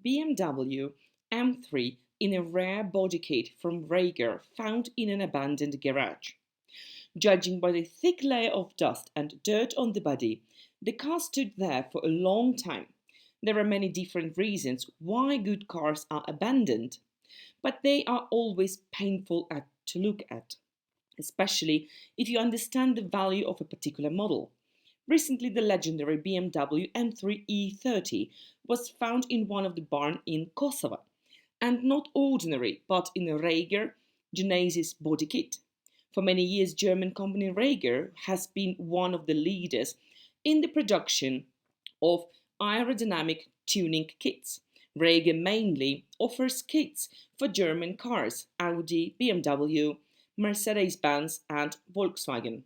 BMW M3 in a rare body kit from Rieger found in an abandoned garage. Judging by the thick layer of dust and dirt on the body, the car stood there for a long time. There are many different reasons why good cars are abandoned, but they are always painful to look at, especially if you understand the value of a particular model. Recently, the legendary BMW M3 E30 was found in one of the barns in Kosovo, and not ordinary, but in a Rieger Genesis body kit. For many years, German company Rieger has been one of the leaders in the production of aerodynamic tuning kits. Rieger mainly offers kits for German cars, Audi, BMW, Mercedes-Benz and Volkswagen.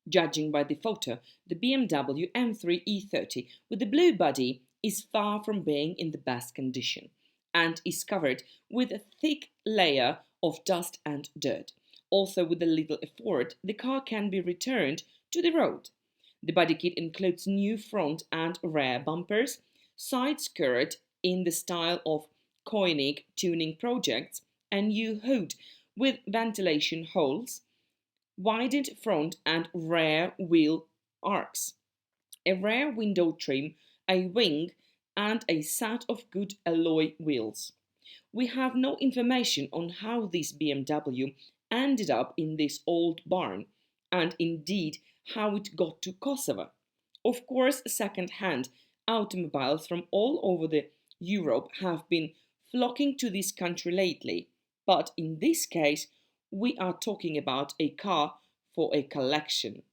Judging by the photo, the BMW M3 E30 with the blue body is far from being in the best condition and is covered with a thick layer of dust and dirt. Also, with a little effort, the car can be returned to the road. The body kit includes new front and rear bumpers, side skirt in the style of Koenig tuning projects, and new hood with ventilation holes, widened front and rear wheel arcs, a rear window trim, a wing, and a set of good alloy wheels. We have no information on how this BMW ended up in this old barn, and indeed how it got to Kosovo. Of course, second-hand automobiles from all over Europe have been flocking to this country lately, but in this case, we are talking about a car for a collection.